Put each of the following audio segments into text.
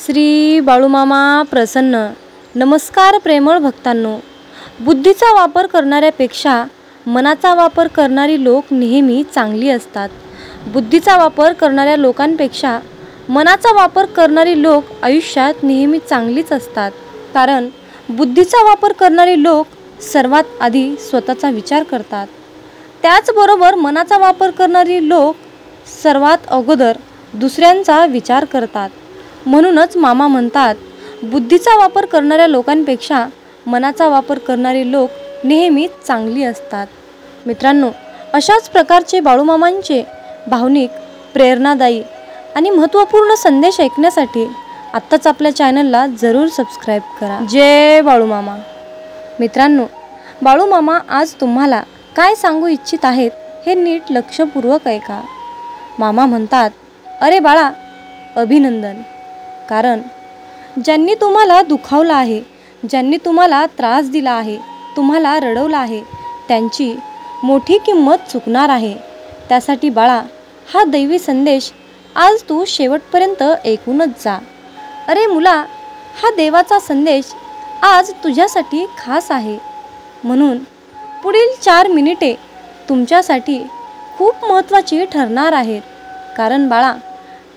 श्री बाळूमामा प्रसन्न. नमस्कार प्रेमळ भक्तांनो. बुद्धीचा वापर करणाऱ्यापेक्षा मनाचा वापर करणारी लोक नेहमी चांगली असतात. बुद्धीचा वापर करणाऱ्या लोकांपेक्षा मनाचा वापर करणारी लोक आयुष्यात नेहमी चांगलीच असतात. कारण बुद्धीचा वापर करणारी लोक सर्वात आधी स्वतःचा विचार करतात. त्याचबरोबर मनाचा वापर करणारी लोक सर्वात अगोदर दुसऱ्यांचा विचार करतात. म्हणूनच मामा म्हणतात, बुद्धीचा वापर करणाऱ्या लोकांपेक्षा मनाचा वापर करणारी लोक नेहमीच चांगली असतात. मित्रांनो, अशाच प्रकारचे बाळूमामांचे भावनिक, प्रेरणादायी आणि महत्त्वपूर्ण संदेश ऐकण्यासाठी आत्ताच आपल्या चॅनलला जरूर सबस्क्राईब करा. जय बाळूमामा. मित्रांनो, बाळूमामा आज तुम्हाला काय सांगू इच्छित आहेत हे नीट लक्षपूर्वक ऐका. मामा म्हणतात, अरे बाळा, अभिनंदन. कारण ज्यांनी तुम्हाला दुखावलं आहे, ज्यांनी तुम्हाला त्रास दिला आहे, तुम्हाला रडवलं आहे, त्यांची मोठी किंमत चुकणार आहे. त्यासाठी बाळा, हा दैवी संदेश आज तू शेवटपर्यंत ऐकूनच जा. अरे मुला, हा देवाचा संदेश आज तुझ्यासाठी खास आहे. म्हणून पुढील 4 मिनिटे तुमच्यासाठी खूप महत्त्वाची ठरणार आहेत. कारण बाळा,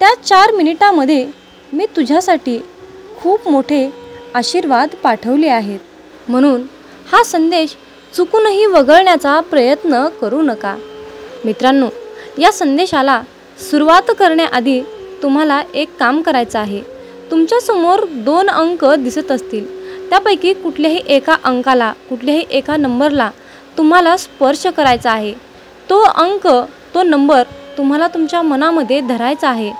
त्या 4 मिनिटामध्ये मी तुझ्यासाठी खूप मोठे आशीर्वाद पाठवले आहेत. म्हणून हा संदेश चुकूनही वगळण्याचा प्रयत्न करू नका. मित्रांनो, या संदेशाला सुरुवात करण्याआधी तुम्हाला एक काम करायचं आहे. तुमच्यासमोर 2 अंक दिसत असतील. त्यापैकी कुठल्याही एका अंकाला, कुठल्याही एका नंबरला तुम्हाला स्पर्श करायचा आहे. तो अंक, तो नंबर तुम्हाला तुमच्या मनामध्ये धरायचा आहे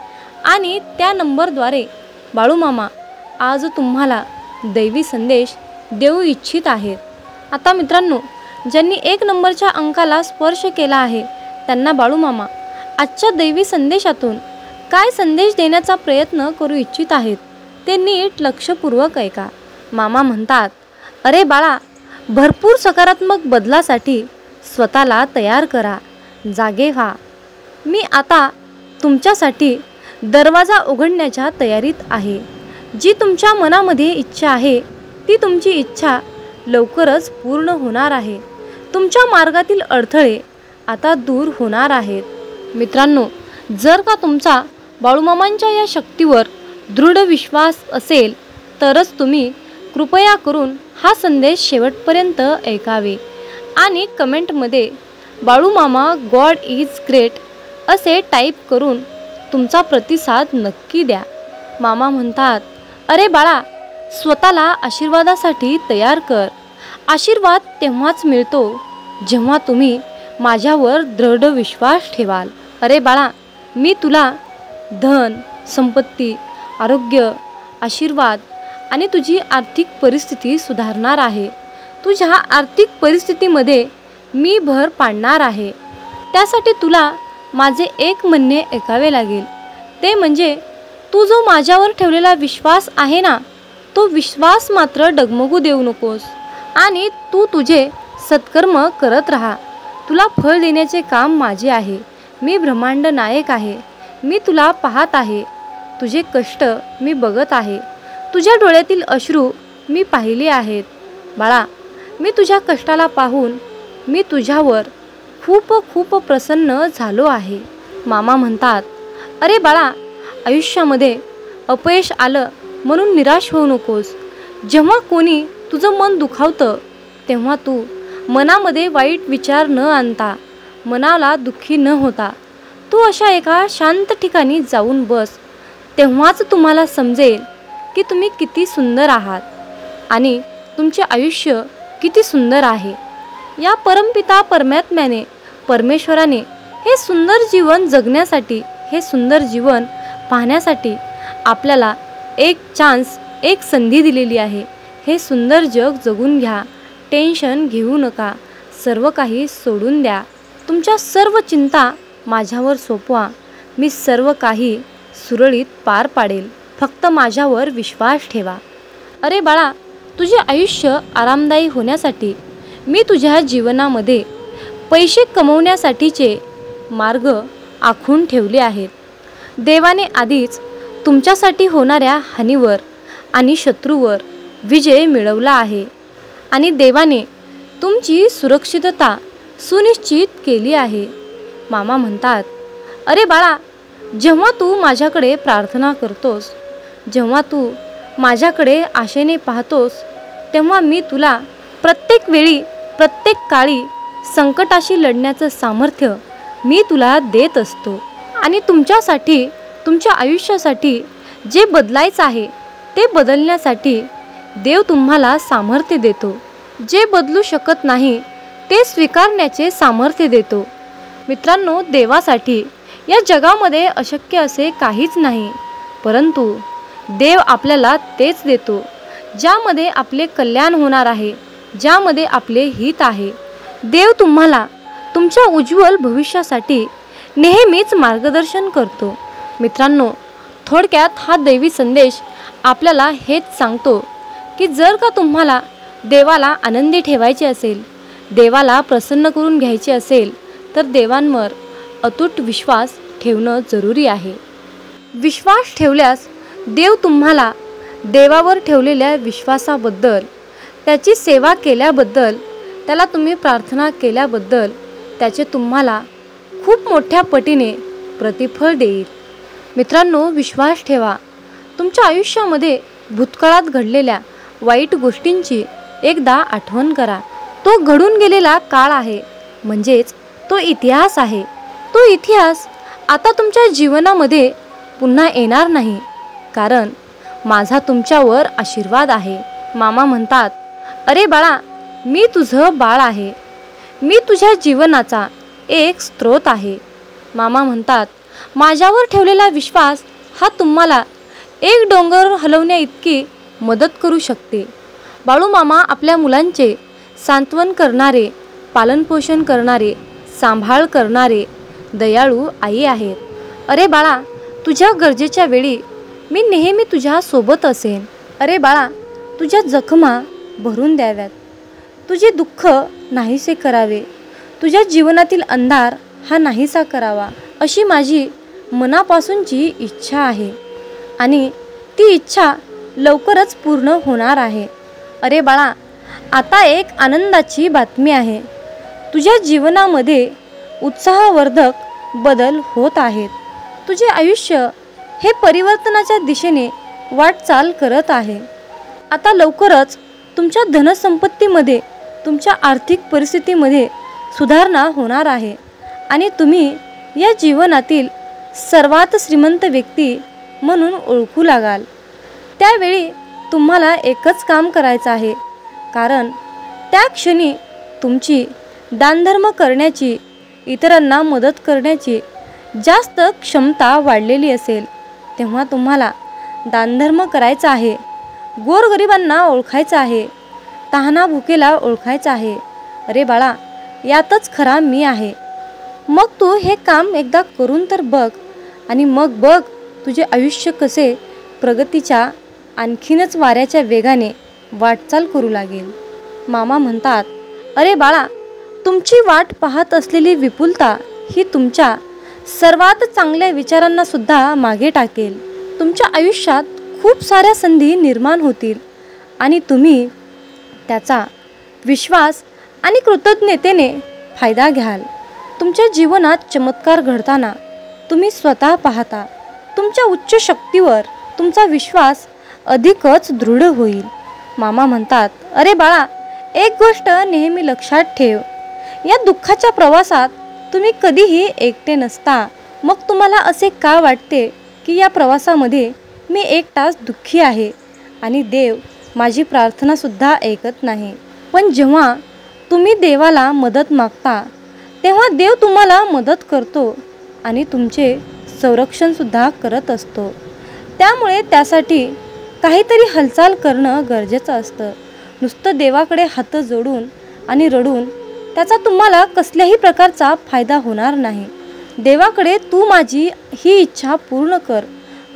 आणि त्या नंबरद्वारे बाळूमामा आज तुम्हाला दैवी संदेश देऊ इच्छित आहेत. आता मित्रांनो, ज्यांनी 1 नंबरच्या अंकाला स्पर्श केला आहे त्यांना बाळूमामा आजच्या दैवी संदेशातून काय संदेश देण्याचा प्रयत्न करू इच्छित आहेत ते नीट लक्षपूर्वक ऐका. मामा म्हणतात, अरे बाळा, भरपूर सकारात्मक बदलासाठी स्वतःला तयार करा, जागे व्हा. मी आता तुमच्यासाठी दरवाजा उघडण्याच्या तयारीत आहे. जी तुमच्या मनामध्ये इच्छा आहे ती तुमची इच्छा लवकरच पूर्ण होणार आहे. तुमच्या मार्गातील अडथळे आता दूर होणार आहेत. मित्रांनो, जर का तुमचा बाळूमामांच्या या शक्तीवर दृढ विश्वास असेल तरच तुम्ही कृपया करून हा संदेश शेवटपर्यंत ऐकावे आणि कमेंटमध्ये बाळूमामा गॉड इज ग्रेट असे टाईप करून तुमचा प्रतिसाद नक्की द्या. मामा म्हणतात, अरे बाळा, स्वतःला आशीर्वादासाठी तयार कर. आशीर्वाद तेव्हाच मिळतो जेव्हा तुम्ही माझ्यावर दृढ विश्वास ठेवाल. अरे बाळा, मी तुला धन, संपत्ती, आरोग्य, आशीर्वाद आणि तुझी आर्थिक परिस्थिती सुधारणार आहे. तुझ्या आर्थिक परिस्थितीमध्ये मी भर पाडणार आहे. त्यासाठी तुला माझे एक म्हणणे ऐकावे लागेल. ते म्हणजे तू जो माझ्यावर ठेवलेला विश्वास आहे ना, तो विश्वास मात्र डगमगू देऊ नकोस आणि तू तुझे सत्कर्म करत राहा. तुला फळ देण्याचे काम माझे आहे. मी ब्रह्मांड नायक आहे. मी तुला पाहत आहे. तुझे कष्ट मी बघत आहे. तुझ्या डोळ्यातील अश्रू मी पाहिले आहेत. बाळा, मी तुझ्या कष्टाला पाहून मी तुझ्यावर खूप खूप प्रसन्न झालो आहे. मामा म्हणतात, अरे बाळा, आयुष्यामध्ये अपयश आलं म्हणून निराश होऊ नकोस. जेव्हा कोणी तुझं मन दुखावतं तेव्हा तू मनामध्ये वाईट विचार न आणता, मनाला दुःखी न होता तू अशा एका शांत ठिकाणी जाऊन बस. तेव्हाच तुम्हाला समजेल की तुम्ही किती सुंदर आहात आणि तुमचे आयुष्य किती सुंदर आहे. या परमपिता परमात्म्याने, परमेश्वराने हे सुंदर जीवन जगण्यासाठी, हे सुंदर जीवन पाहण्यासाठी आपल्याला एक चान्स, एक संधी दिलेली आहे. हे सुंदर जग जगून घ्या. टेन्शन घेऊ नका. सर्व काही सोडून द्या. तुमच्या सर्व चिंता माझ्यावर सोपवा. मी सर्व काही सुरळीत पार पाडेल. फक्त माझ्यावर विश्वास ठेवा. अरे बाळा, तुझे आयुष्य आरामदायी होण्यासाठी मी तुझ्या जीवनामध्ये पैसे कमवण्यासाठीचे मार्ग आखून ठेवले आहेत. देवाने आधीच तुमच्यासाठी होणाऱ्या हानीवर आणि शत्रूवर विजय मिळवला आहे आणि देवाने तुमची सुरक्षितता सुनिश्चित केली आहे. मामा म्हणतात, अरे बाळा, जेव्हा तू माझ्याकडे प्रार्थना करतोस, जेव्हा तू माझ्याकडे आशेने पाहतोस, तेव्हा मी तुला प्रत्येक वेळी प्रत्येक काळी संकटाशी लढण्याचं सामर्थ्य मी तुला देत असतो. आणि तुमच्यासाठी तुमच्या आयुष्यासाठी जे बदलायचं आहे ते बदलण्यासाठी देव तुम्हाला सामर्थ्य देतो. जे बदलू शकत नाही ते स्वीकारण्याचे सामर्थ्य देतो. मित्रांनो, देवासाठी या जगामध्ये अशक्य असे काहीच नाही, परंतु देव आपल्याला तेच देतो ज्यामध्ये आपले कल्याण होणार आहे, ज्यामध्ये आपले हित आहे. देव तुम्हाला तुमच्या उज्ज्वल भविष्यासाठी नेहमीच मार्गदर्शन करतो. मित्रांनो, थोडक्यात हा दैवी संदेश आपल्याला हेच सांगतो की जर का तुम्हाला देवाला आनंदी ठेवायचे असेल, देवाला प्रसन्न करून घ्यायचे असेल, तर देवांवर अतूट विश्वास ठेवणं जरुरी आहे. विश्वास ठेवल्यास देव तुम्हाला देवावर ठेवलेल्या विश्वासाबद्दल, त्याची सेवा केल्याबद्दल, त्याला तुम्ही प्रार्थना केल्याबद्दल त्याचे तुम्हाला खूप मोठ्या पटीने प्रतिफळ देईल. मित्रांनो, विश्वास ठेवा. तुमच्या आयुष्यामध्ये भूतकाळात घडलेल्या वाईट गोष्टींची एकदा आठवण करा. तो घडून गेलेला काळ आहे, म्हणजेच तो इतिहास आहे. तो इतिहास आता तुमच्या जीवनामध्ये पुन्हा येणार नाही, कारण माझा तुमच्यावर आशीर्वाद आहे. मामा म्हणतात, अरे बाळा, मी तुझं बाळ आहे. मी तुझ्या जीवनाचा एक स्रोत आहे. मामा म्हणतात, माझ्यावर ठेवलेला विश्वास हा तुम्हाला एक डोंगर हलवण्या इतकी मदत करू शकते. बाळू मामा आपल्या मुलांचे सांत्वन करणारे, पालनपोषण करणारे, सांभाळ करणारे दयाळू आई आहेत. अरे बाळा, तुझ्या गरजेच्या वेळी मी नेहमी तुझ्या सोबत असेन. अरे बाळा, तुझ्या जखमा भरून द्याव्यात, तुझे दुःख नाहीसे करावे, तुझ्या जीवनातील अंधार हा नाहीसा करावा, अशी माझी मनापासूनची इच्छा आहे आणि ती इच्छा लवकरच पूर्ण होणार आहे. अरे बाळा, आता एक आनंदाची बातमी आहे. तुझ्या जीवनामध्ये उत्साहवर्धक बदल होत आहेत. तुझे आयुष्य हे परिवर्तनाच्या दिशेने वाटचाल करत आहे. आता लवकरच तुमच्या धनसंपत्तीमध्ये, तुमच्या आर्थिक परिस्थितीमध्ये सुधारणा होणार आहे आणि तुम्ही या जीवनातील सर्वात श्रीमंत व्यक्ती म्हणून ओळखू लागाल. त्यावेळी तुम्हाला एकच काम करायचं आहे, कारण त्या क्षणी तुमची दानधर्म करण्याची, इतरांना मदत करण्याची जास्त क्षमता वाढलेली असेल. तेव्हा तुम्हाला दानधर्म करायचा आहे, गोरगरिबांना ओळखायचं आहे, तहाना भुकेला ओळखायचं आहे. अरे बाळा, यातच खरा मी आहे. मग तू हे काम एकदा करून तर बघ आणि मग बघ तुझे आयुष्य कसे प्रगतीच्या आणखीनच वाऱ्याच्या वेगाने वाटचाल करू लागेल. मामा म्हणतात, अरे बाळा, तुमची वाट पाहत असलेली विपुलता ही तुमच्या सर्वात चांगल्या विचारांना सुद्धा मागे टाकेल. तुमच्या आयुष्यात खूप साऱ्या संधी निर्माण होतील आणि तुम्ही त्याचा विश्वास आणि कृतज्ञतेने फायदा घ्याल. तुमच्या जीवनात चमत्कार घडताना तुम्ही स्वतः पाहता. तुमच्या उच्च शक्तीवर तुमचा विश्वास अधिकच दृढ होईल. मामा म्हणतात, अरे बाळा, एक गोष्ट नेहमी लक्षात ठेव. या दुःखाच्या प्रवासात तुम्ही कधीही एकटे नसता. मग तुम्हाला असे का वाटते की या प्रवासामध्ये मी एकटाच दुःखी आहे आणि देव माझी प्रार्थनासुद्धा ऐकत नाही? पण जेव्हा तुम्ही देवाला मदत मागता, तेव्हा देव तुम्हाला मदत करतो आणि तुमचे संरक्षणसुद्धा करत असतो. त्यामुळे त्यासाठी काहीतरी हालचाल करणं गरजेचं असतं. नुसतं देवाकडे हात जोडून आणि रडून त्याचा तुम्हाला कसल्याही प्रकारचा फायदा होणार नाही. देवाकडे तू माझी ही इच्छा पूर्ण कर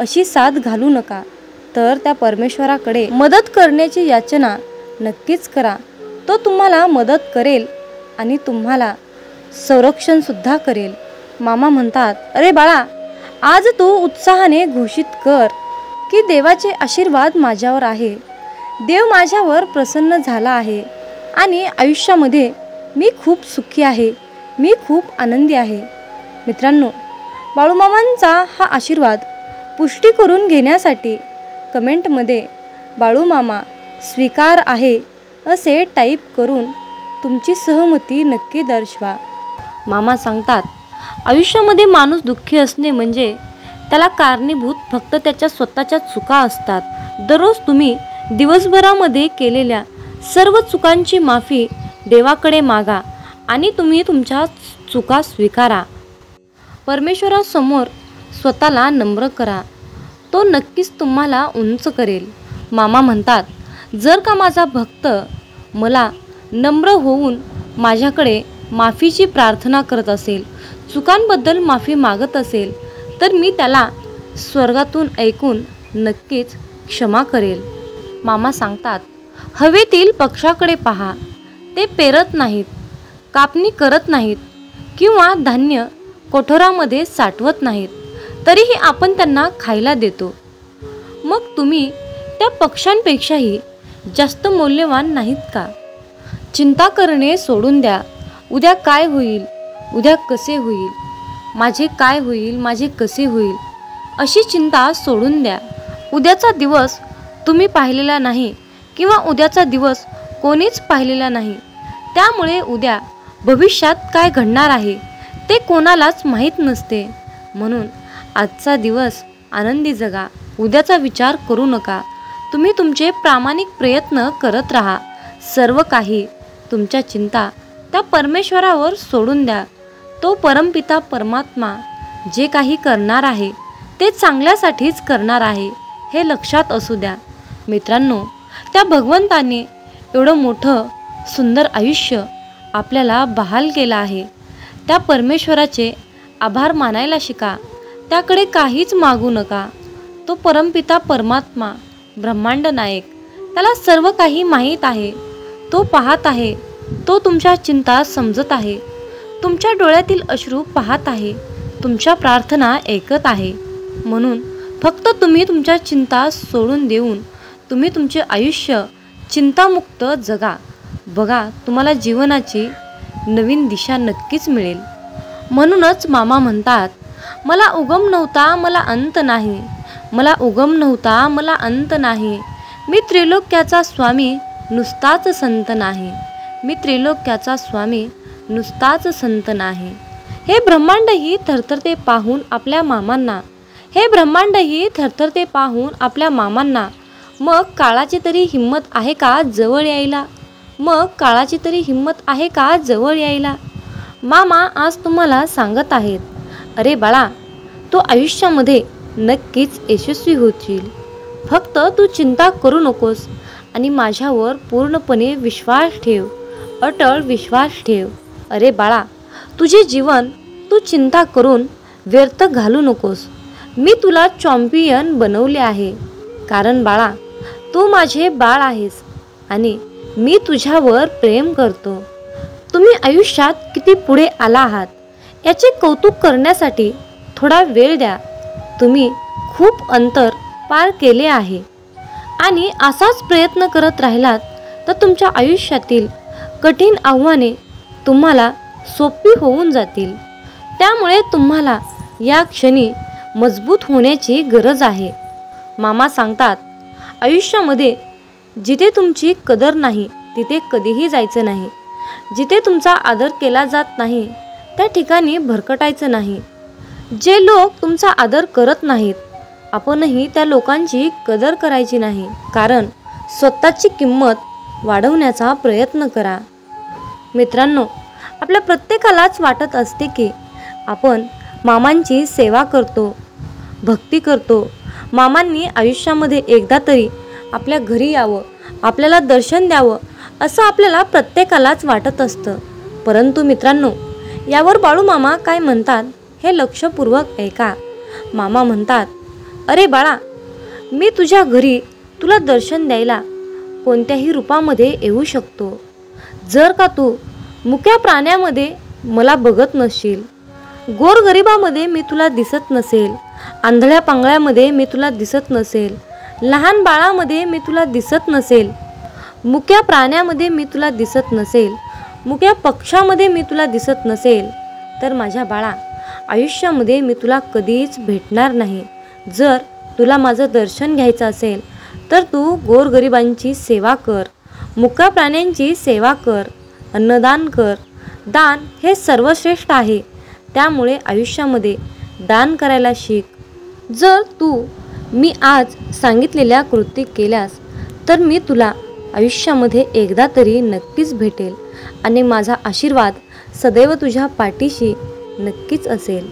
अशी साथ घालू नका, तर त्या परमेश्वराकडे मदत करण्याची याचना नक्कीच करा. तो तुम्हाला मदत करेल आणि तुम्हाला संरक्षणसुद्धा करेल. मामा म्हणतात, अरे बाळा, आज तू उत्साहाने घोषित कर की देवाचे आशीर्वाद माझ्यावर आहे, देव माझ्यावर प्रसन्न झाला आहे आणि आयुष्यामध्ये मी खूप सुखी आहे, मी खूप आनंदी आहे. मित्रांनो, बाळूमामांचा हा आशीर्वाद पुष्टी करून घेण्यासाठी कमेंटमध्ये बाळूमामा स्वीकार आहे असे टाईप करून तुमची सहमती नक्की दर्शवा. मामा सांगतात, आयुष्यामध्ये माणूस दुःखी असणे म्हणजे त्याला कारणीभूत फक्त त्याच्या स्वतःच्या चुका असतात. दररोज तुम्ही दिवसभरामध्ये केलेल्या सर्व चुकांची माफी देवाकडे मागा आणि तुम्ही तुमच्या चुका स्वीकारा. परमेश्वरासमोर स्वतःला नम्र करा, तो नक्कीच तुम्हाला उंच करेल. मामा म्हणतात, जर का माझा भक्त मला नम्र होऊन माझ्याकडे माफीची प्रार्थना करत असेल, चुकांबद्दल माफी मागत असेल, तर मी त्याला स्वर्गातून ऐकून नक्कीच क्षमा करेल. मामा सांगतात, हवेतील पक्षाकडे पहा, ते पेरत नाहीत, कापणी करत नाहीत किंवा धान्य कोठोरामध्ये साठवत नाहीत, तरीही आपण त्यांना खायला देतो. मग तुम्ही त्या पक्ष्यांपेक्षाही जास्त मौल्यवान नाहीत का? चिंता करणे सोडून द्या. उद्या काय होईल, उद्या कसे होईल, माझे काय होईल, माझे कसे होईल, अशी चिंता सोडून द्या. उद्याचा दिवस तुम्ही पाहिलेला नाही किंवा उद्याचा दिवस कोणीच पाहिलेला नाही. त्यामुळे उद्या भविष्यात काय घडणार आहे ते कोणालाच माहीत नसते. म्हणून आजचा दिवस आनंदी जगा, उद्याचा विचार करू नका. तुम्ही तुमचे प्रामाणिक प्रयत्न करत राहा. सर्व काही तुमच्या चिंता त्या परमेश्वरावर सोडून द्या. तो परमपिता परमात्मा जे काही करणार आहे ते चांगल्यासाठीच करणार आहे, हे लक्षात असू द्या. मित्रांनो, त्या भगवंताने एवढं मोठं सुंदर आयुष्य आपल्याला बहाल केलं आहे. त्या परमेश्वराचे आभार मानायला शिका, त्याकडे काहीच मागू नका. तो परमपिता परमात्मा ब्रह्मांड नायक, त्याला सर्व काही माहीत आहे. तो पाहत आहे, तो तुमच्या चिंता समजत आहे, तुमच्या डोळ्यातील अश्रू पाहत आहे, तुमच्या प्रार्थना ऐकत आहे. म्हणून फक्त तुम्ही तुमच्या चिंता सोडून देऊन तुम्ही तुमचे आयुष्य चिंतामुक्त जगा. बघा, तुम्हाला जीवनाची नवीन दिशा नक्कीच मिळेल. म्हणूनच मामा म्हणतात, मला उगम नव्हता मला अंत नाही, मला उगम नव्हता मला अंत नाही, मी त्रिलोक्याचा स्वामी नुसताच संत नाही, मी त्रिलोक्याचा स्वामी नुसताच संत नाही. हे ब्रह्मांडही थरथरते पाहून आपल्या मामांना, हे ब्रह्मांडही थरथरते पाहून आपल्या मामांना. मग काळाची तरी हिंमत आहे का जवळ यायला, मग काळाची तरी हिंमत आहे का जवळ यायला. मामा आज तुम्हाला सांगत आहेत, अरे बाळा, तो आयुष्यामध्ये नक्कीच यशस्वी होशील. फक्त तू चिंता करू नकोस आणि माझ्यावर पूर्णपणे विश्वास ठेव, अटळ विश्वास ठेव. अरे बाळा, तुझे जीवन तू चिंता करून व्यर्थ घालू नकोस. मी तुला चॅम्पियन बनवले आहे, कारण बाळा, तू माझे बाळ आहेस आणि मी तुझ्यावर प्रेम करतो. तुम्ही आयुष्यात किती पुढे आला आहात याचे कौतुक करण्यासाठी थोडा वेळ द्या. तुम्ही खूप अंतर पार केले आहे आणि असाच प्रयत्न करत राहिलात तर तुमच्या आयुष्यातील कठीण आव्हाने तुम्हाला सोपी होऊन जातील. त्यामुळे तुम्हाला या क्षणी मजबूत होण्याची गरज आहे. मामा सांगतात, आयुष्यामध्ये जिथे तुमची कदर नाही तिथे कधीही जायचं नाही. जिथे तुमचा आदर केला जात नाही त्या ठिकाणी भरकटायचं नाही. जे लोक तुमचा आदर करत नाहीत, आपणही त्या लोकांची कदर करायची नाही, कारण स्वतःची किंमत वाढवण्याचा प्रयत्न करा. मित्रांनो, आपल्या प्रत्येकालाच वाटत असते की आपण मामांची सेवा करतो, भक्ती करतो. मामांनी आयुष्यामध्ये एकदा तरी आपल्या घरी यावं, आपल्याला दर्शन द्यावं, असं आपल्याला प्रत्येकालाच वाटत असतं. परंतु मित्रांनो, यावर बाळूमामा काय म्हणतात हे लक्षपूर्वक ऐका. मामा म्हणतात, अरे बाळा, मी तुझ्या घरी तुला दर्शन द्यायला कोणत्याही रूपामध्ये येऊ शकतो. जर का तू मुक्या प्राण्यामध्ये मला बघत नसशील, गोरगरिबामध्ये मी तुला दिसत नसेल आंधळ्या पांगळ्यामध्ये मी तुला दिसत नसेल, लहान बाळामध्ये मी तुला दिसत नसेल, मुक्या प्राण्यामध्ये मी तुला दिसत नसेल, मुक्या पक्षामध्ये मी तुला दिसत नसेल, तर माझ्या बाळा आयुष्यामध्ये मी तुला कधीच भेटणार नाही. जर तुला माझं दर्शन घ्यायचं असेल तर तू गोरगरिबांची सेवा कर, मुक्या प्राण्यांची सेवा कर, अन्नदान कर. दान हे सर्वश्रेष्ठ आहे. त्यामुळे आयुष्यामध्ये दान करायला शिक. जर तू मी आज सांगितलेल्या कृती केल्यास तर मी तुला आयुष्यामध्ये एकदा तरी नक्कीच भेटेल आणि माझा आशीर्वाद सदैव तुझ्या पाठीशी नक्कीच असेल.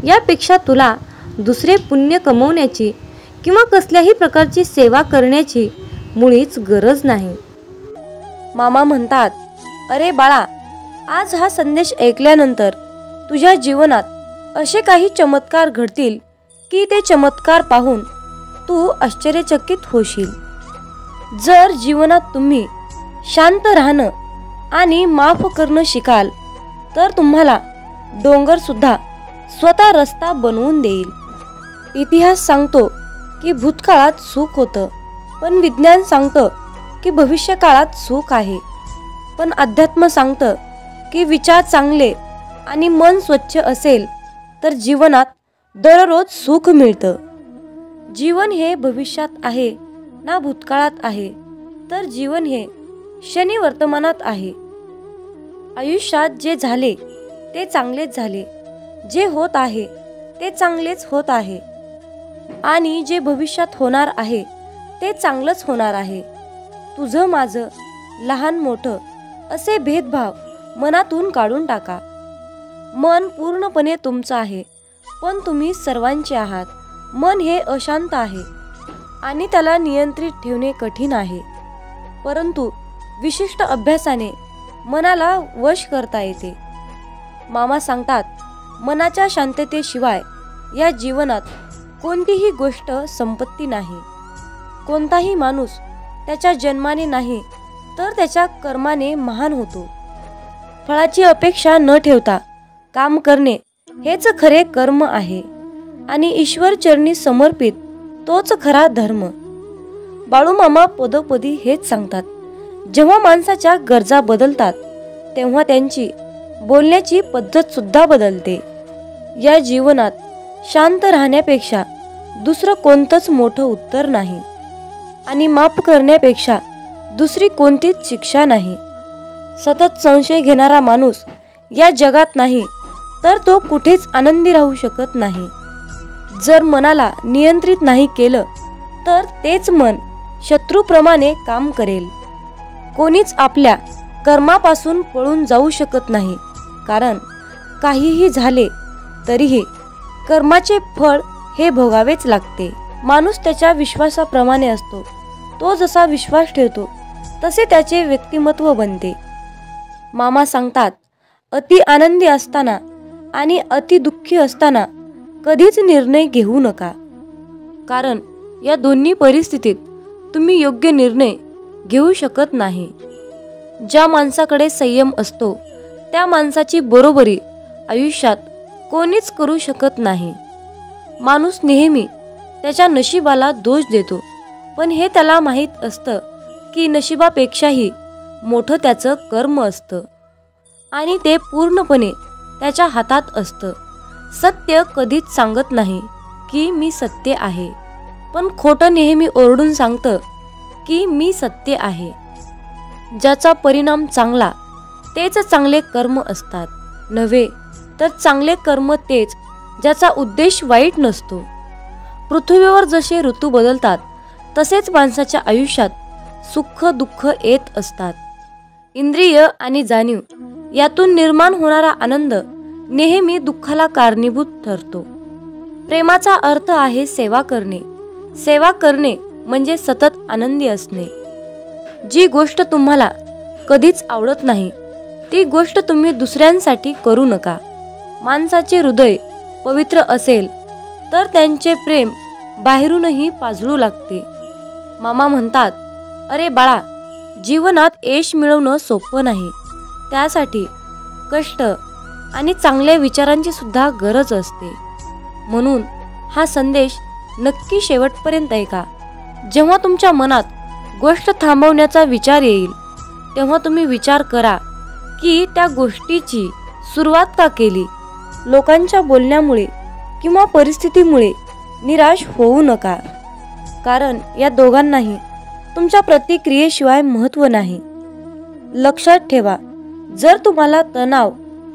यापेक्षा तुला दुसरे पुण्य कमवण्याची किंवा कसल्याही प्रकारची सेवा करण्याची मुळीच गरज नाही. मामा म्हणतात, अरे बाळा, आज हा संदेश ऐकल्यानंतर तुझ्या जीवनात असे काही चमत्कार घडतील की ते चमत्कार पाहून तू आश्चर्यचकित होशील. जर जीवनात तुम्ही शांत राहणं आणि माफ करणं शिकाल तर तुम्हाला डोंगर सुद्धा स्वतः रस्ता बनवून देईल. इतिहास सांगतो की भूतकाळात सुख होतं, पण विज्ञान सांगतं की भविष्यकाळात सुख आहे. पण अध्यात्म सांगतं की विचार चांगले आणि मन स्वच्छ असेल तर जीवनात दररोज सुख मिळतं. जीवन हे भविष्यात आहे ना भूतकाळात आहे, तर जीवन हे क्षणी वर्तमानात आहे. आयुष्यात जे झाले ते चांगलेच झाले, जे होत आहे ते चांगलेच होत आहे आणि जे भविष्यात होणार आहे ते चांगलंच होणार आहे. तुझं माझं, लहान मोठं असे भेदभाव मनातून काढून टाका. मन पूर्णपणे तुमचं आहे, पण तुम्ही सर्वांचे आहात. मन हे अशांत आहे आणि त्याला नियंत्रित ठेवणे कठीण आहे, परंतु विशिष्ट अभ्यासाने मनाला वश करता येते. मामा सांगतात, मनाच्या शांततेशिवाय या जीवनात कोणतीही गोष्ट संपत्ती नाही. कोणताही माणूस त्याच्या जन्माने नाही तर त्याच्या कर्माने महान होतो. फळाची अपेक्षा न ठेवता काम करणे हेच खरे कर्म आहे आणि ईश्वर चरणी समर्पित तोच खरा धर्म. बाळूमामा पदोपदी हेच सांगतात. जेव्हा माणसाच्या गरजा बदलतात तेव्हा त्यांची बोलण्याची पद्धत सुद्धा बदलते. या जीवनात शांत राहण्यापेक्षा दुसरं कोणतंच मोठं उत्तर नाही आणि माफ करण्यापेक्षा दुसरी कोणतीच शिक्षा नाही. सतत संशय घेणारा माणूस या जगात नाही तर तो कुठेच आनंदी राहू शकत नाही. जर मनाला नियंत्रित नाही केलं तर तेच मन शत्रूप्रमाणे काम करेल. कोणीच आपल्या कर्मापासून पळून जाऊ शकत नाही, कारण काहीही झाले तरीही कर्माचे फळ हे भोगावेच लागते. माणूस त्याच्या विश्वासाप्रमाणे असतो. तो जसा विश्वास ठेवतो तसे त्याचे व्यक्तिमत्व बनते. मामा सांगतात, अति आनंदी असताना आणि अति दुःखी असताना कधीच निर्णय घेऊ नका, कारण या दोन्ही परिस्थितीत तुम्ही योग्य निर्णय घेऊ शकत नाही. ज्या माणसाकडे संयम असतो त्या माणसाची बरोबरी आयुष्यात कोणीच करू शकत नाही. माणूस नेहमी त्याच्या नशिबाला दोष देतो, पण हे त्याला माहीत असतं की नशिबापेक्षाही मोठं त्याचं कर्म असतं आणि ते पूर्णपणे त्याच्या हातात असतं. सत्य कधीच सांगत नाही की मी सत्य आहे, पण खोटं नेहमी ओरडून सांगतं की मी सत्य आहे. ज्याचा परिणाम चांगला तेच चांगले कर्म असतात, नव्हे तर चांगले कर्म तेच ज्याचा उद्देश वाईट नसतो. पृथ्वीवर जसे ऋतू बदलतात तसेच माणसाच्या आयुष्यात सुख दुःख येत असतात. इंद्रिय आणि जाणीव यातून निर्माण होणारा आनंद नेहमी दुःखाला कारणीभूत ठरतो. प्रेमाचा अर्थ आहे सेवा करणे. सेवा करणे म्हणजे सतत आनंदी असणे. जी गोष्ट तुम्हाला कधीच आवडत नाही ती गोष्ट तुम्ही दुसऱ्यांसाठी करू नका. माणसाचे हृदय पवित्र असेल तर त्यांचे प्रेम बाहेरूनही पाजळू लागते. मामा म्हणतात, अरे बाळा, जीवनात यश मिळवणं सोपं नाही. त्यासाठी कष्ट आणि चांगल्या विचारांची सुद्धा गरज असते. म्हणून हा संदेश नक्की शेवटपर्यंत ऐका. जेव्हा तुमच्या मनात गोष्ट थांबवण्याचा विचार येईल तेव्हा तुम्ही विचार करा की त्या गोष्टीची सुरुवात का केली. लोकांच्या बोलण्यामुळे किंवा परिस्थितीमुळे निराश होऊ नका, कारण या दोघांनाही तुमच्या प्रतिक्रियेशिवाय महत्त्व नाही. लक्षात ठेवा, जर तुम्हाला तणाव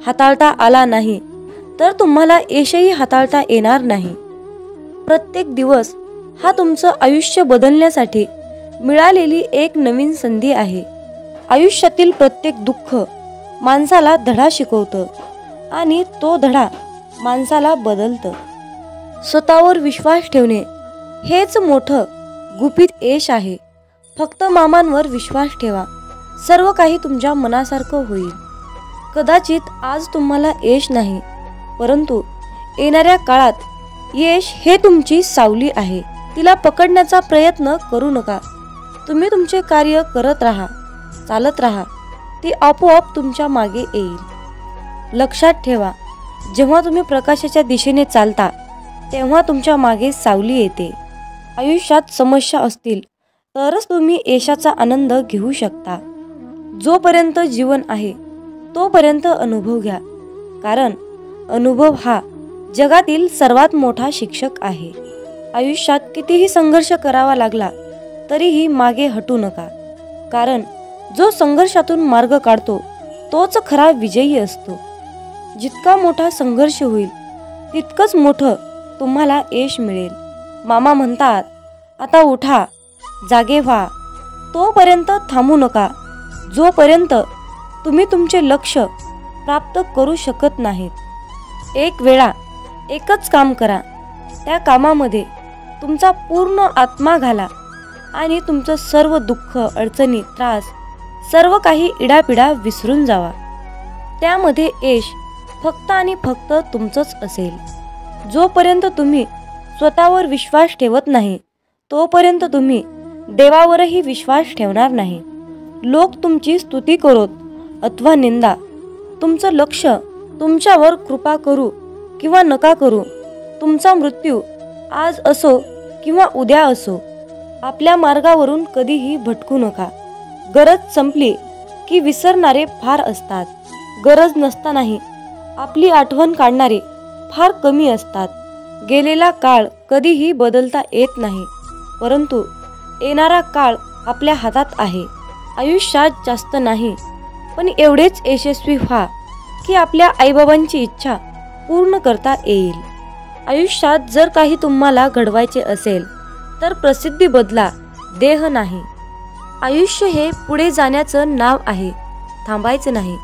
हाताळता आला नाही तर तुम्हाला यशही हाताळता येणार नाही. प्रत्येक दिवस हा तुमचं आयुष्य बदलण्यासाठी मिळालेली एक नवीन संधी आहे. आयुष्यातील प्रत्येक दुःख माणसाला धडा शिकवतं आणि तो धडा माणसाला बदलतं. स्वतःवर विश्वास ठेवणे हेच मोठं गुपित यश आहे. फक्त मामांवर विश्वास ठेवा, सर्व काही तुमच्या मनासारखं होईल. कदाचित आज तुम्हाला यश नाही, परंतु येणाऱ्या काळात यश हे तुमची सावली आहे. तिला पकडण्याचा प्रयत्न करू नका. तुम्ही तुमचे कार्य करत राहा, चालत राहा, ती आपोआप तुमच्या मागे येईल. लक्षात ठेवा, जेव्हा तुम्ही प्रकाशाच्या दिशेने चालता तेव्हा तुमच्या मागे सावली येते. आयुष्यात समस्या असतील तरच तुम्ही यशाचा आनंद घेऊ शकता. जोपर्यंत जीवन आहे तोपर्यंत अनुभव घ्या, कारण अनुभव हा जगातील सर्वात मोठा शिक्षक आहे. आयुष्यात कितीही संघर्ष करावा लागला तरीही मागे हटू नका, कारण जो संघर्षातून मार्ग काढतो तोच खरा विजयी असतो. जितका मोठा संघर्ष होईल तितकंच मोठं तुम्हाला यश मिळेल. मामा म्हणतात, आता उठा, जागे व्हा. तोपर्यंत थांबू नका जोपर्यंत तुम्ही तुमचे लक्ष्य प्राप्त करू शकत नाहीत. एक वेळा एकच काम करा, त्या कामामध्ये तुमचा पूर्ण आत्मा घाला आणि तुमचं सर्व दुःख, अडचणी, त्रास, सर्व काही इडापिडा विसरून जावा. त्यामध्ये यश फक्त आणि फक्त तुमचंच असेल. जोपर्यंत तुम्ही स्वतःवर विश्वास ठेवत नाही तोपर्यंत तुम्ही देवावरही विश्वास ठेवणार नाही. लोक तुमची स्तुती करोत अथवा निंदा, तुमचं लक्ष तुमच्यावर कृपा करू किंवा नका करू, तुमचा मृत्यू आज असो किंवा उद्या असो, आपल्या मार्गावरून कधीही भटकू नका. गरज संपली की विसरणारे फार असतात, गरज नसतानाही आपली आठवण काढणारे फार कमी असतात. गेलेला काळ कधीही बदलता येत नाही, परंतु येणारा काळ आपल्या हातात आहे. आयुष्यात जास्त नाही, पण एवढेच यशस्वी व्हा की आपल्या आईबाबांची इच्छा पूर्ण करता येईल. आयुष्यात जर काही तुम्हाला घडवायचे असेल तर प्रसिद्धी बदला, देह नाही. आयुष्य हे पुढे जाण्याचं नाव आहे, थांबायचं नाही.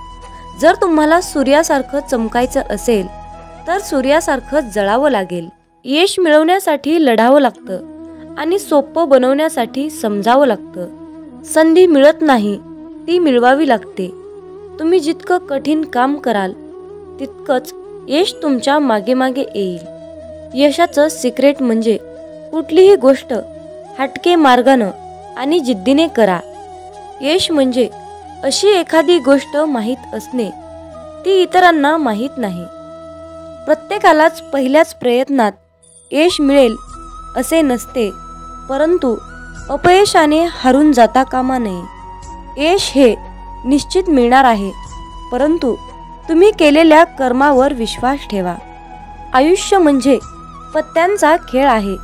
जर तुम्हाला सूर्यासारखं चमकायचं असेल तर सूर्यासारखं जळावं लागेल. यश मिळवण्यासाठी लढावं लागतं आणि सोपं बनवण्यासाठी समजावं लागतं. संधी मिळत नाही, ती मिळवावी लागते. तुम्ही जितकं कठीण काम कराल तितकंच यश तुमच्या मागे मागे येईल. यशाचं सिक्रेट म्हणजे कुठलीही गोष्ट हटके मार्गानं आणि जिद्दीने करा. यश म्हणजे अशी एखादी गोष्ट माहीत असणे, ती इतरांना माहीत नाही. प्रत्येकालाच पहिल्याच प्रयत्नात यश मिळेल असे नसते, परंतु अपयशाने हारून जाता कामा नये. यश हे निश्चित मिळणार आहे, परंतु तुम्ही केलेल्या कर्मावर विश्वास ठेवा. आयुष्य म्हणजे पत्त्यांचा खेळ आहे.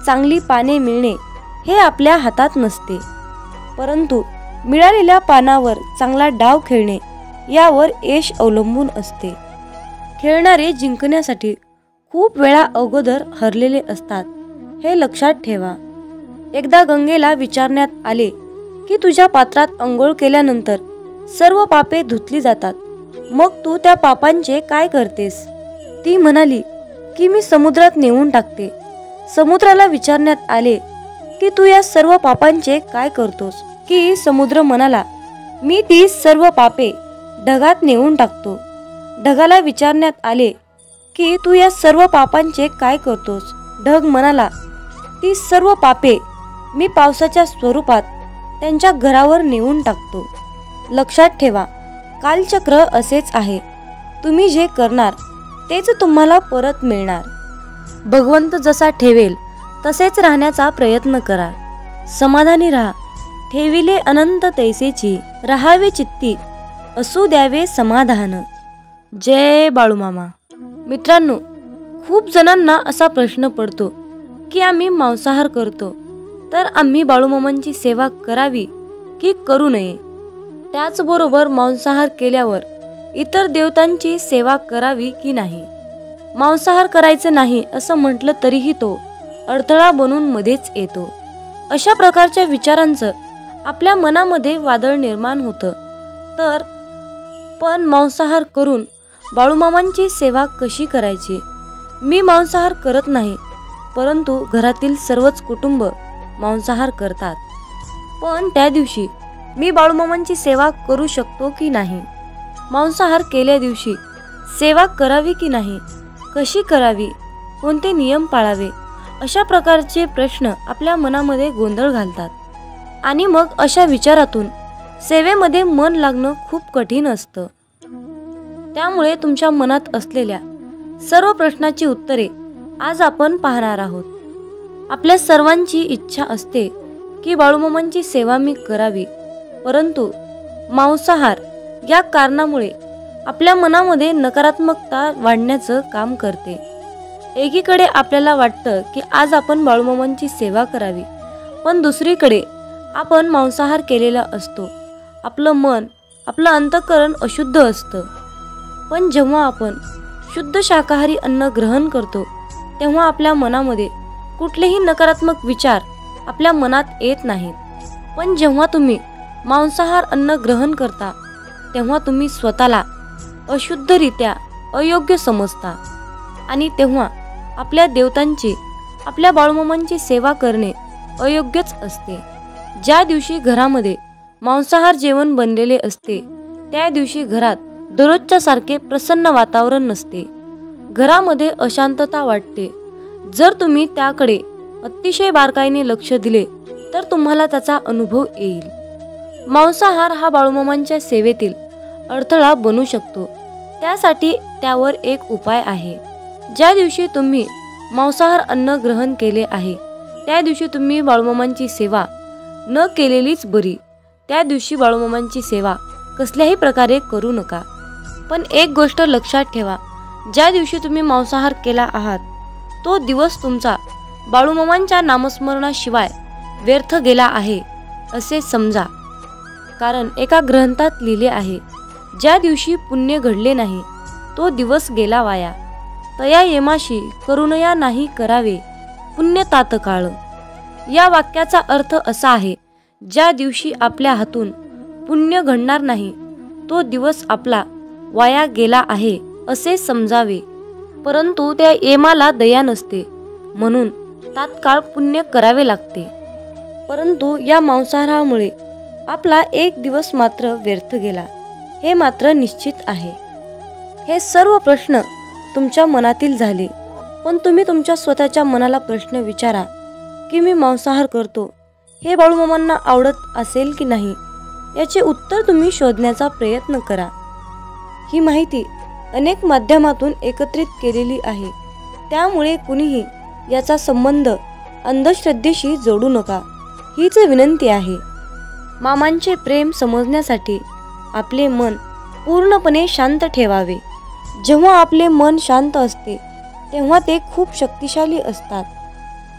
चांगली पाने मिळणे हे आपल्या हातात नसते, परंतु मिळालेल्या पानावर चांगला डाव खेळणे यावर यश अवलंबून असते. खेळणारे जिंकण्यासाठी खूप वेळा अगोदर हरलेले असतात, हे लक्षात ठेवा. एकदा गंगेला विचारण्यात आले की तुझ्या पात्रात अंघोळ केल्यानंतर सर्व पापे धुतली जातात, मग तू त्या पापांचे काय करतेस? ती म्हणाली की मी समुद्रात नेऊन टाकते. समुद्राला विचारण्यात आले की तू या सर्व पापांचे काय करतोस? की समुद्र म्हणाला, मी ती सर्व पापे ढगात नेऊन टाकतो. ढगाला विचारण्यात आले की तू या सर्व पापांचे काय करतोस? ढग म्हणाला, ती सर्व पापे मी पावसाच्या स्वरूपात त्यांच्या घरावर नेऊन टाकतो. लक्षात ठेवा, कालचक्र असेच आहे. तुम्ही जे करणार तेच तुम्हाला परत मिळणार. भगवंत जसा ठेवेल तसेच राहण्याचा प्रयत्न करा. समाधानी राहा. ठेविले अनंत तैसेची, राहावे चित्ती असू द्यावे समाधान. जय बाळूमामा. मित्रांनो, खूप जणांना असा प्रश्न पडतो की आम्ही मांसाहार करतो, तर आम्ही बाळूमामांची सेवा करावी की करू नये. त्याचबरोबर मांसाहार केल्यावर इतर देवतांची सेवा करावी की नाही. मांसाहार करायचं नाही असं म्हटलं तरीही तो अडथळा बनून मध्येच येतो. अशा प्रकारच्या विचारांचं आपल्या मनामध्ये वादळ निर्माण होतं. तर पण मांसाहार करून बाळूमामांची सेवा कशी करायची? मी मांसाहार करत नाही, परंतु घरातील सर्वच कुटुंब मांसाहार करतात. पण त्या दिवशी मी बाळूमामांची सेवा करू शकतो की नाही? मांसाहार केल्या दिवशी सेवा करावी की नाही? कशी करावी? कोणते नियम पाळावे? अशा प्रकारचे प्रश्न आपल्या मनामध्ये गोंधळ घालतात. आणि मग अशा विचारातून सेवेमध्ये मन लागणं खूप कठीण असतं. त्यामुळे तुमच्या मनात असलेल्या सर्व प्रश्नाची उत्तरे आज आपण पाहणार आहोत. आपल्या सर्वांची इच्छा असते की बाळूमामांची सेवा मी करावी, परंतु मांसाहार या कारणामुळे आपल्या मनामध्ये नकारात्मकता वाढण्याचं काम करते. एकीकडे आपल्याला वाटतं की आज आपण बाळूमामांची सेवा करावी, पण दुसरीकडे आपण मांसाहार केलेला असतो. आपलं मन, आपलं अंतःकरण अशुद्ध असतं. पण जेव्हा आपण शुद्ध शाकाहारी अन्न ग्रहण करतो, तेव्हा आपल्या मनामध्ये कुठलेही नकारात्मक विचार आपल्या मनात येत नाहीत. पण जेव्हा तुम्ही मांसाहार अन्न ग्रहण करता, तेव्हा तुम्ही स्वतःला अशुद्धरित्या अयोग्य समजता. आणि तेव्हा आपल्या देवतांची, आपल्या बाळूमामांची सेवा करणे अयोग्यच असते. ज्या दिवशी घरामध्ये मांसाहार जेवण बनलेले असते, त्या दिवशी घरात दररोजच्या सारखे प्रसन्न वातावरण नसते. घरामध्ये अशांतता वाटते. जर तुम्ही त्याकडे अतिशय बारकाईने लक्ष दिले तर तुम्हाला त्याचा अनुभव येईल. मांसाहार हा बाळूमामांच्या सेवेतील अडथळा बनू शकतो. त्यासाठी त्यावर एक उपाय आहे. ज्या दिवशी तुम्ही मांसाहार अन्न ग्रहण केले आहे, त्या दिवशी तुम्ही बाळूमामांची सेवा न केलेलीच बरी. त्या दिवशी बाळूमामांची सेवा कसल्याही प्रकारे करू नका. पण एक गोष्ट लक्षात ठेवा, ज्या दिवशी तुम्ही मांसाहार केला आहात, तो दिवस तुमचा बाळूमामांच्या नामस्मरणाशिवाय व्यर्थ गेला आहे असे समजा. कारण एका ग्रंथात लिहिले आहे, ज्या दिवशी पुण्य घडले नाही, तो दिवस गेला वाया. तया येमाशी करुणया नाही करावे पुण्य तात्काळ. या वाक्याचा अर्थ असा आहे, ज्या दिवशी आपल्या हातून पुण्य घडणार नाही, तो दिवस आपला वाया गेला आहे असे समजावे. परंतु त्या येमाला दया नसते, म्हणून तात्काळ पुण्य करावे लागते. परंतु या मांसाहारामुळे आपला एक दिवस मात्र व्यर्थ गेला, हे मात्र निश्चित आहे. हे सर्व प्रश्न तुमच्या मनातील झाले. पण तुम्ही तुमच्या स्वतःच्या मनाला प्रश्न विचारा की मी मांसाहार करतो, हे बाळूमामांना आवडत असेल की नाही? याचे उत्तर तुम्ही शोधण्याचा प्रयत्न करा. ही माहिती अनेक माध्यमातून एकत्रित केलेली आहे, त्यामुळे कुणीही याचा संबंध अंधश्रद्धेशी जोडू नका, हीच विनंती आहे. मामांचे प्रेम समजण्यासाठी आपले मन पूर्णपणे शांत ठेवावे. जेव्हा आपले मन शांत असते, तेव्हा ते खूप शक्तिशाली असतात.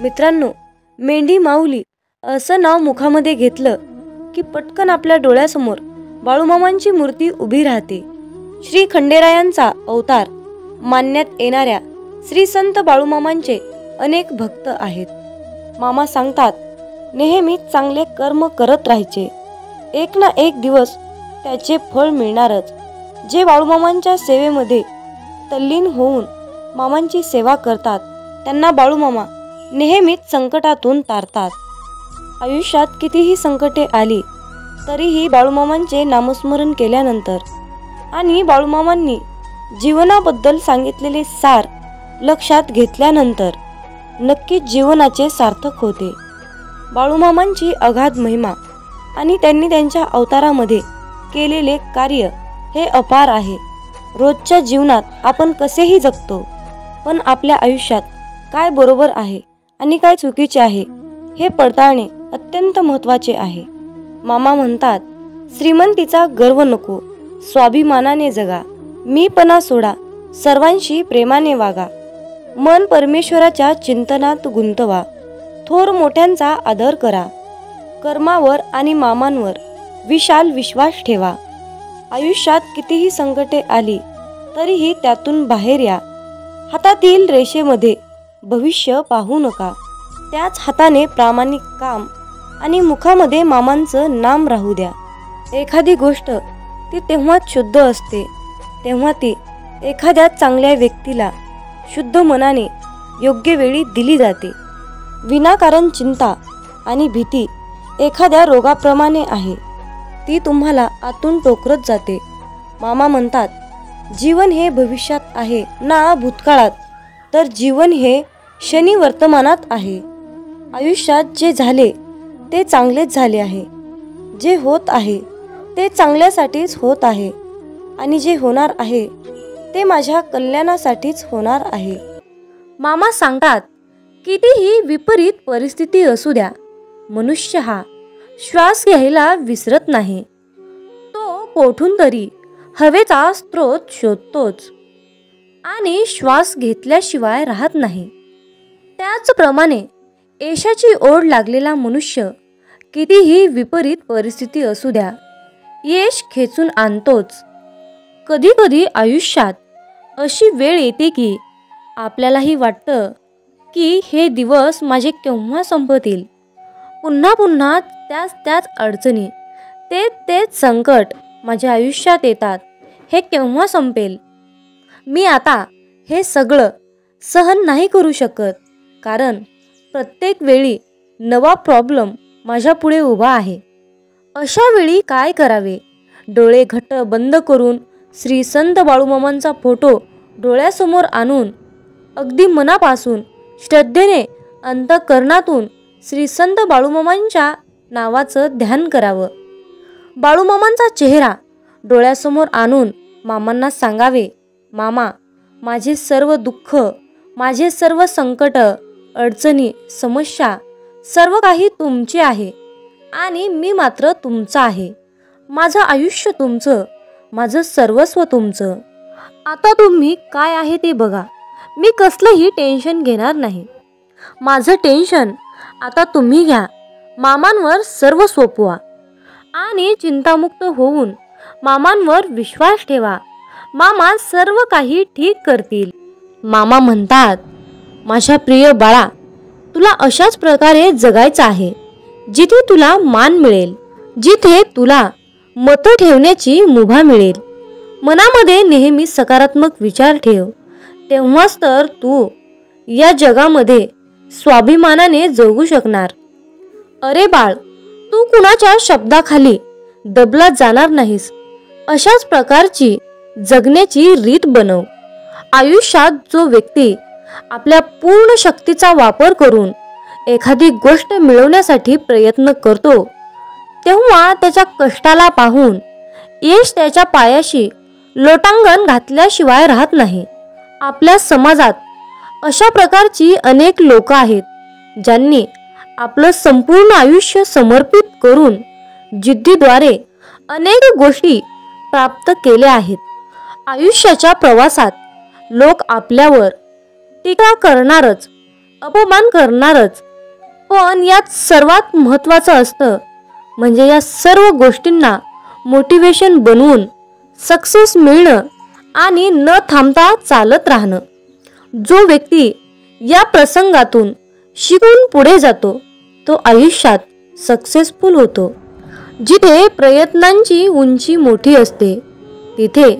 मित्रांनो, मेंढी माऊली असं नाव मुखामध्ये घेतलं की पटकन आपल्या डोळ्यासमोर बाळूमामांची मूर्ती उभी राहते. श्री खंडेरायांचा अवतार मानण्यात येणाऱ्या श्री संत बाळूमामांचे अनेक भक्त आहेत. मामा सांगतात, नेहमी चांगले कर्म करत राहायचे, एक ना एक दिवस त्याचे फळ मिळणारच. जे बाळूमामांच्या सेवेमध्ये तल्लीन होऊन मामांची सेवा करतात, त्यांना बाळूमामा नेहमीच संकटातून तारतात. आयुष्यात कितीही संकटे आली तरीही बाळूमामांचे नामस्मरण केल्यानंतर आणि बाळूमामांनी जीवनाबद्दल सांगितलेले सार लक्षात घेतल्यानंतर नक्कीच जीवनाचे सार्थक होते. बाळूमामांची अगाध महिमा आणि त्यांनी त्यांच्या अवतारामध्ये केलेले कार्य हे अपार आहे. रोजच्या जीवनात आपण कसेही जगतो, पण आपल्या आयुष्यात काय बरोबर आहे आणि काय चुकीचे आहे हे पडताळणे अत्यंत महत्त्वाचे आहे. मामा म्हणतात, श्रीमंतीचा गर्व नको, स्वाभिमानाने जगा, मीपणा सोडा, सर्वांशी प्रेमाने वागा, मन परमेश्वराच्या चिंतनात गुंतवा, थोर मोठ्यांचा आदर करा, कर्मावर आणि मामांवर विशाल विश्वास ठेवा. आयुष्यात कितीही संकटे आली तरीही त्यातून बाहेर या. हातातील रेषेमध्ये भविष्य पाहू नका, त्याच हाताने प्रामाणिक काम आणि मुखामध्ये मामांचं नाम राहू द्या. एखादी गोष्ट ती तेव्हाच शुद्ध असते तेव्हा ती एखाद्या चांगल्या व्यक्तीला शुद्ध मनाने योग्य वेळी दिली जाते. विनाकारण चिंता आणि भीती एखाद्या रोगाप्रमाणे आहे, ती तुम्हाला आतून टोकरत जाते. मामा म्हणतात, जीवन हे भविष्यात आहे ना भूतकाळात, तर जीवन हे क्षणी वर्तमानात आहे. आयुष्यात जे झाले ते चांगलेच झाले आहे, जे होत आहे ते चांगल्यासाठीच होत आहे आणि जे होणार आहे ते माझ्या कल्याणासाठीच होणार आहे. मामा सांगतात, कितीही विपरीत परिस्थिती असू द्या, मनुष्य हा श्वास घ्यायला विसरत नाही. तो कोठून तरी हवेचा स्रोत शोधतोच आणि श्वास घेतल्याशिवाय राहत नाही. त्याचप्रमाणे यशाची ओढ लागलेला मनुष्य कितीही विपरीत परिस्थिती असू द्या, यश खेचून आणतोच. कधी कधी आयुष्यात अशी वेळ येते की आपल्यालाही वाटतं की हे दिवस माझे केव्हा संपतील. पुन्हा पुन्हा त्याच अडचणी, तेच संकट माझ्या आयुष्यात येतात. हे केव्हा संपेल? मी आता हे सगळं सहन नाही करू शकत, कारण प्रत्येक वेळी नवा प्रॉब्लेम माझ्या पुढे उभा आहे. अशा वेळी काय करावे? डोळे घट्ट बंद करून श्री संत बाळूमामांचा फोटो डोळ्यासमोर आणून अगदी मनापासून श्रद्धेने अंतःकरणातून श्री संत बाळूमामांच्या नावाचं ध्यान करावं. बाळूमामांचा चेहरा डोळ्यासमोर आणून मामांना सांगावे, मामा, माझे सर्व दुःख, माझे सर्व संकट, अडचणी, समस्या सर्व काही तुमचे आहे आणि मी मात्र तुमचा आहे. माझं आयुष्य तुमचं, माझं सर्वस्व तुमचं. आता तुम्ही काय आहे ते बघा. मी कसलंही टेन्शन घेणार नाही. माझं टेन्शन आता तुम्ही घ्या. मामांवर सर्व सोपवा आणि चिंतामुक्त होऊन मामांवर विश्वास ठेवा. मामा सर्व काही ठीक करतील. मामा म्हणतात, माझ्या प्रिय बाळा, तुला अशाच प्रकारे जगायचं आहे जिथे तुला मान मिळेल, जिथे तुला मतं ठेवण्याची मुभा मिळेल. मनामध्ये नेहमी सकारात्मक विचार ठेव, तेव्हाच तर तू या जगामध्ये स्वाभिमानाने जगू शकणार. अरे बाळ, तू कुणाच्या शब्दाखाली दबला जाणार नाहीस. अशाच प्रकारची जगण्याची रीत बनव. आयुष्यात जो व्यक्ती आपल्या पूर्ण शक्तीचा वापर करून एखादी गोष्ट मिळवण्यासाठी प्रयत्न करतो, तेव्हा त्याच्या कष्टाला पाहून यश त्याच्या पायाशी लोटांगण घातल्याशिवाय राहत नाही. आपल्या समाजात अशा प्रकारची अनेक लोक आहेत, ज्यांनी आपलं संपूर्ण आयुष्य समर्पित करून जिद्दीद्वारे अनेक गोष्टी प्राप्त केल्या आहेत. आयुष्याच्या प्रवासात लोक आपल्यावर टीका करणारच, अपमान करणारच, पण यात सर्वात महत्त्वाचं असतं म्हणजे या सर्व गोष्टींना मोटिवेशन बनवून सक्सेस मिळणं आणि न थांबता चालत राहणं. जो व्यक्ती या प्रसंगातून शिकून पुढे जातो तो आयुष्यात सक्सेसफुल होतो. जिथे प्रयत्नांची उंची मोठी असते तिथे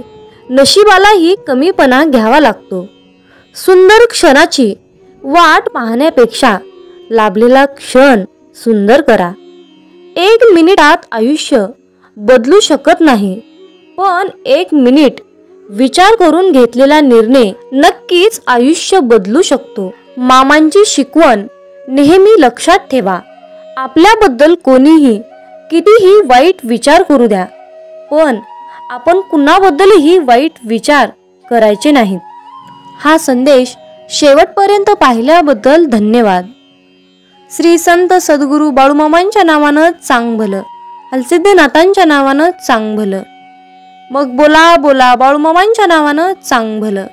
नशिबालाही कमीपणा घ्यावा लागतो. सुंदर क्षणाची वाट पाहण्यापेक्षा लाभलेला क्षण सुंदर करा. 1 मिनिटात आयुष्य बदलू शकत नाही, पण 1 मिनिट विचार करून घेतलेला निर्णय नक्कीच आयुष्य बदलू शकतो. मामांची शिकवण नेहमी लक्षात ठेवा. आपल्याबद्दल कोणीही कितीही वाईट विचार करू द्या, पण आपण कुणाबद्दलही वाईट विचार करायचे नाहीत. हा संदेश शेवटपर्यंत पाहिल्याबद्दल धन्यवाद. श्री संत सद्गुरू बाळूमामांच्या नावानं चांग भलं, हलसिद्धनाथांच्या नावानं चांग भलं. मग बोला बोला बाळूमामांच्या नावानं चांग भलं.